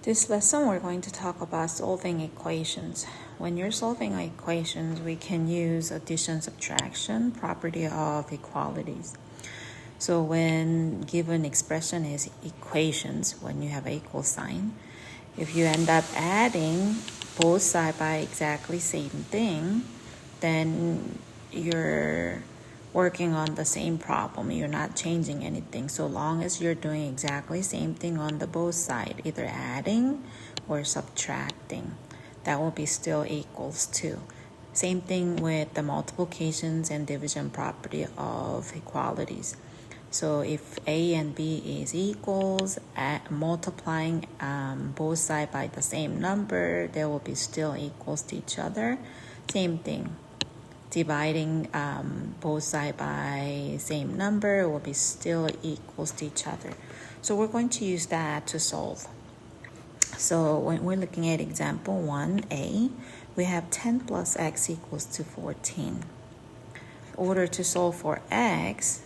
This lesson we're going to talk about solving equations. When you're solving equations, we can use addition subtraction property of equalities. So when given expression is equations, when you have an equal sign, if you end up adding both sides by exactly same thing, then you're working on the same problem. You're not changing anything so long as you're doing exactly same thing on the both side, either adding or subtracting. That will be still equals to. Same thing with the multiplications and division property of equalities. So if A and B is equals, multiplying both sides by the same number, they will be still equals to each other. Same thing. Dividing both sides by same number will be still equals to each other. So we're going to use that to solve. So when we're looking at example 1a, we have 10 plus x equals to 14. In order to solve for x,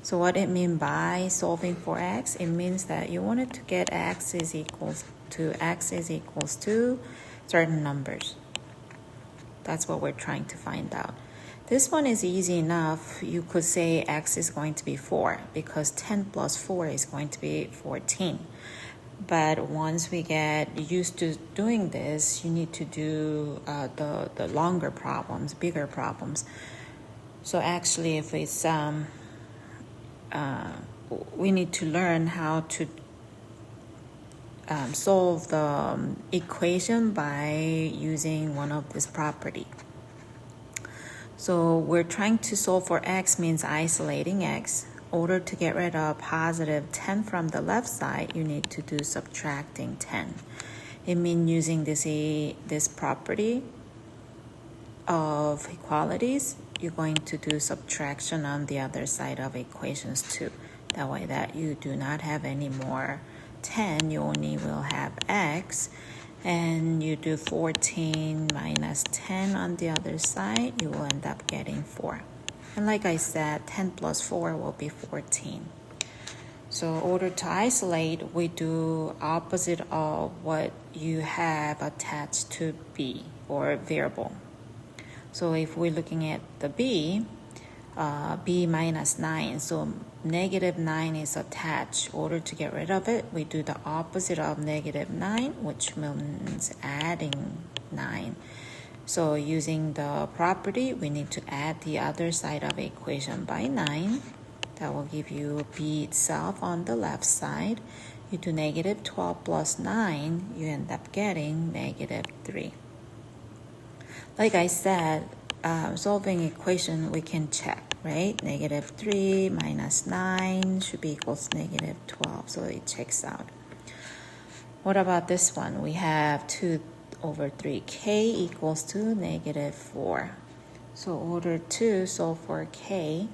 so what it means by solving for x, it means that you wanted to get x is equals to certain numbers. That's what we're trying to find out. This one is easy enough. You could say x is going to be 4 because 10 plus 4 is going to be 14. But once we get used to doing this, you need to do the longer problems, bigger problems. So actually, if it's we need to learn how to solve the equation by using one of this property. So we're trying to solve for x means isolating x. In order to get rid of positive 10 from the left side, you need to do subtracting 10. It means using this property of equalities, you're going to do subtraction on the other side of equations too. That way that you do not have any more 10, you only will have x, and you do 14 minus 10 on the other side, you will end up getting 4. And like I said, 10 plus 4 will be 14. So in order to isolate, we do opposite of what you have attached to b or variable. So if we're looking at the b minus 9, so negative 9 is attached. In order to get rid of it, we do the opposite of negative 9, which means adding 9. So using the property, we need to add the other side of the equation by 9. That will give you b itself on the left side. You do negative 12 plus 9, you end up getting negative 3. Like I said, solving equation, we can check, right? Negative 3 minus 9 should be equals to negative 12, so it checks out. What about this one? We have 2 over 3k equals to negative 4. So in order to solve for k,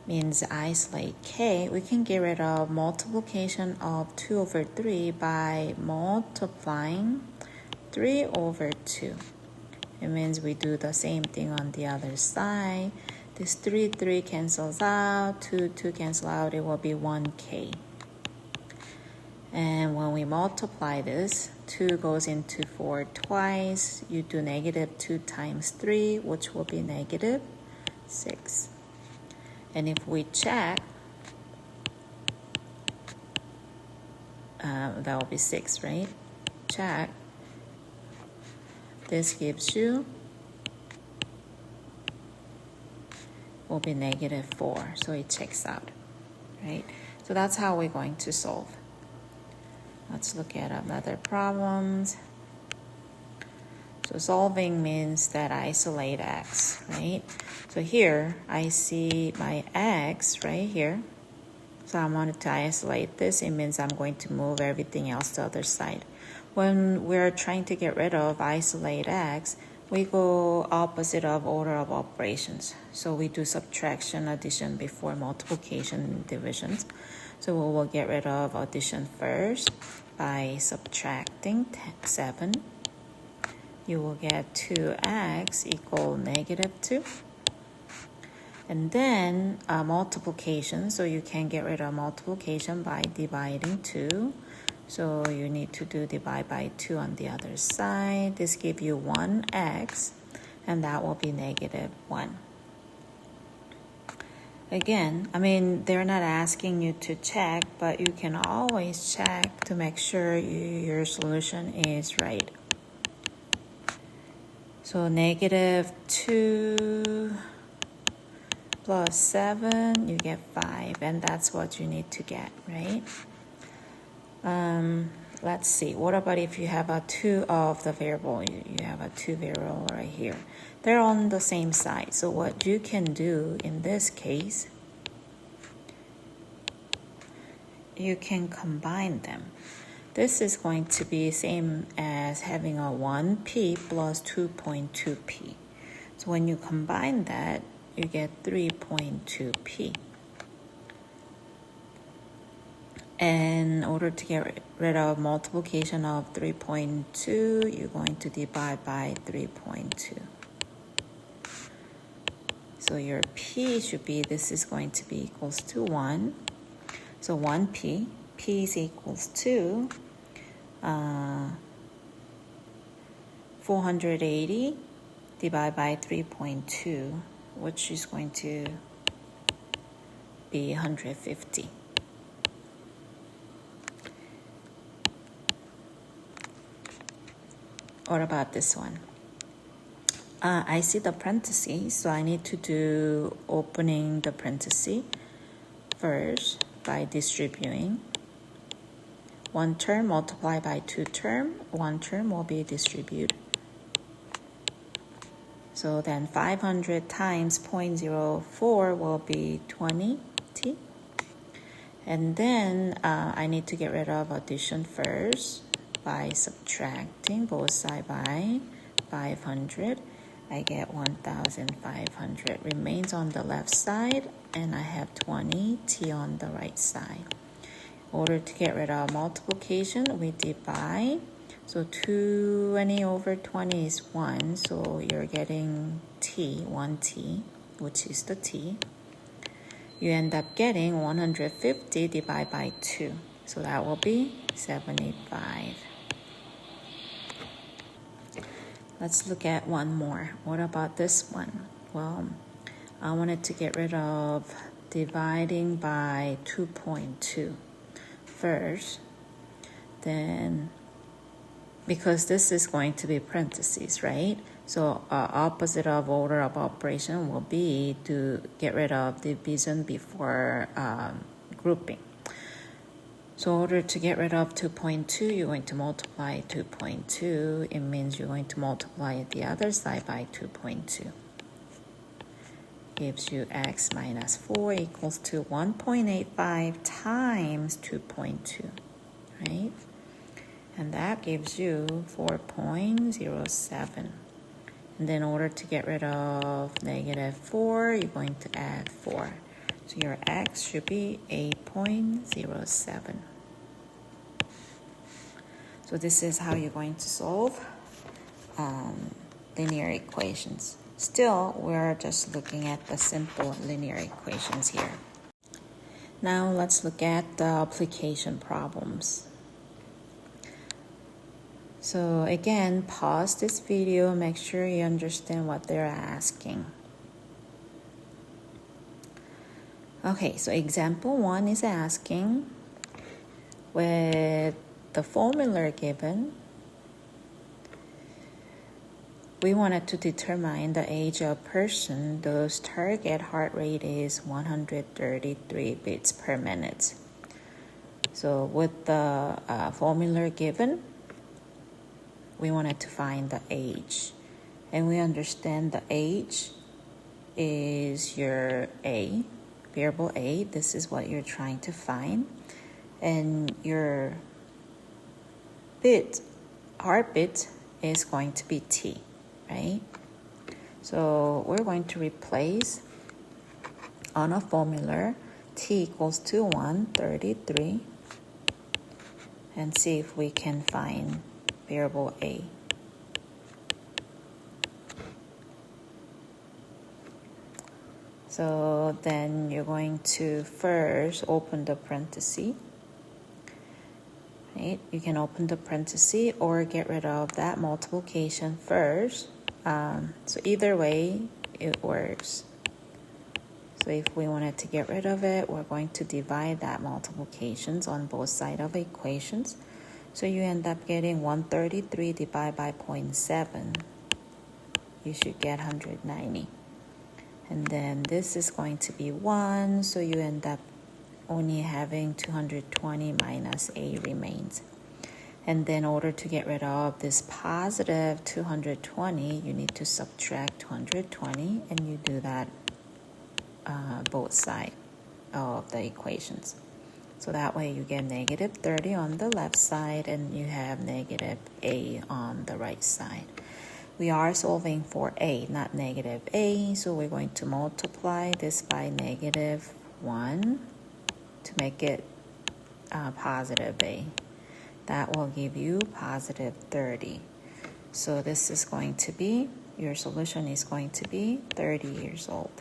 means isolate k, we can get rid of multiplication of 2 over 3 by multiplying 3 over 2. It means we do the same thing on the other side. This 3 cancels out, 2 cancel out, it will be 1k. And when we multiply this, 2 goes into 4 twice. You do negative 2 times 3, which will be negative 6. And if we check, that will be 6, right? Check. This gives you, will be negative 4, so it checks out, right? So that's how we're going to solve. Let's look at another problems. So solving means that I isolate x, right? So here I see my x right here. So I wanted to isolate this. It means I'm going to move everything else to the other side. When we're trying to get rid of isolate x, we go opposite of order of operations. So we do subtraction, addition before multiplication, divisions. So we will get rid of addition first by subtracting 7. You will get 2x equal negative 2. And then multiplication, so you can get rid of multiplication by dividing 2. So you need to do divide by 2 on the other side. This gives you 1x, and that will be negative 1. Again, I mean, they're not asking you to check, but you can always check to make sure your solution is right. So negative 2 plus 7, you get 5, and that's what you need to get, right? Let's see, what about if you have a 2 of the variable? You have a 2 variable right here. They're on the same side. So what you can do in this case, you can combine them. This is going to be same as having a 1p plus 2.2p. So when you combine that, you get 3.2p. And in order to get rid of multiplication of 3.2, you're going to divide by 3.2. So your p should be, this is going to be equals to 1. So 1p, p is equals to 480 divided by 3.2, which is going to be 150. What about this one? I see the parentheses, so I need to do opening the parenthesis first by distributing. One term multiplied by 2 term, one term will be distributed. So then 500 times 0.04 will be 20t. And then I need to get rid of addition first by subtracting both sides by 500. I get 1,500 remains on the left side, and I have 20t on the right side. In order to get rid of multiplication, we divide. So 20 over 20 is 1, so you're getting t, 1t, which is the t. You end up getting 150 divided by 2, so that will be 75. Let's look at one more. What about this one? Well, I wanted to get rid of dividing by 2.2 first. Then, because this is going to be parentheses, right? So opposite of order of operation will be to get rid of division before grouping. So in order to get rid of 2.2, you're going to multiply 2.2. It means you're going to multiply the other side by 2.2. Gives you x minus 4 equals to 1.85 times 2.2, right? And that gives you 4.07. And then in order to get rid of negative 4, you're going to add 4. So your x should be 8.07. So this is how you're going to solve linear equations. Still, we're just looking at the simple linear equations here. Now let's look at the application problems. So again, pause this video, make sure you understand what they're asking. Okay, so example 1 is asking, with the formula given, we wanted to determine the age of a person whose target heart rate is 133 beats per minute. So with the formula given, we wanted to find the age. And we understand the age is your A, variable A. This is what you're trying to find. And your heartbeat is going to be T, right? So we're going to replace on a formula T equals to 133 and see if we can find variable A. So then you're going to first open the parenthesis. right? You can open the parenthesis or get rid of that multiplication first. So either way, it works. So if we wanted to get rid of it, we're going to divide that multiplications on both sides of equations. So you end up getting 133 divided by 0.7. You should get 190. And then this is going to be 1, so you end up only having 220 minus a remains. And then in order to get rid of this positive 220, you need to subtract 220, and you do that both sides of the equations. So that way you get negative 30 on the left side and you have negative a on the right side. We are solving for a, not negative a, so we're going to multiply this by negative 1 to make it positive a. That will give you positive 30. So this is going to be, your solution is going to be 30 years old.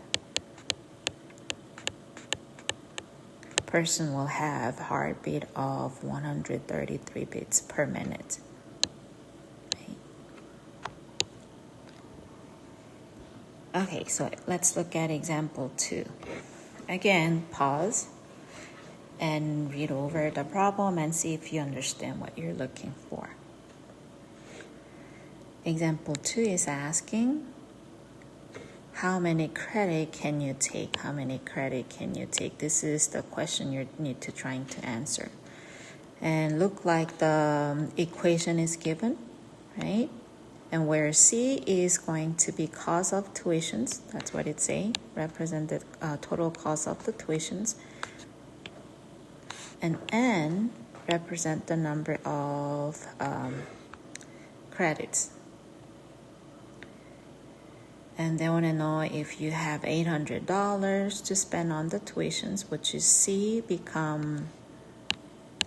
Person will have heartbeat of 133 beats per minute. Okay, so let's look at example 2. Again, pause and read over the problem and see if you understand what you're looking for. Example 2 is asking, how many credit can you take? How many credit can you take? This is the question you need to trying to answer. And look like the equation is given, right? And where C is going to be cost of tuitions, that's what it's saying, represent the total cost of the tuitions. And N represent the number of credits. And they want to know if you have $800 to spend on the tuitions, which is C become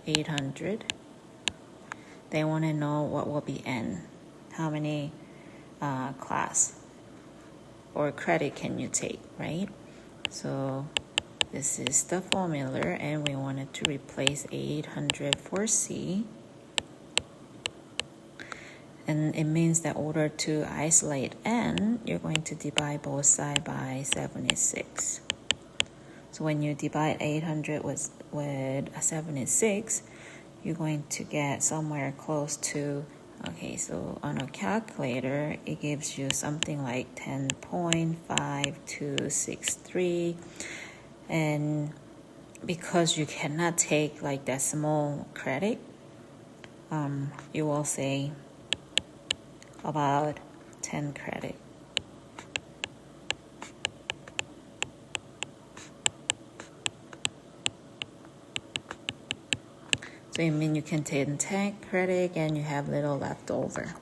800. They want to know what will be N. How many class or credit can you take, right? So this is the formula, and we wanted to replace 800 for C. And it means that in order to isolate N, you're going to divide both sides by 76. So when you divide 800 with 76, you're going to get somewhere close to, okay, so on a calculator, it gives you something like 10.5263. And because you cannot take like decimal credit, you will say about 10 credit. So it means you can take 10 credit and you have little left over.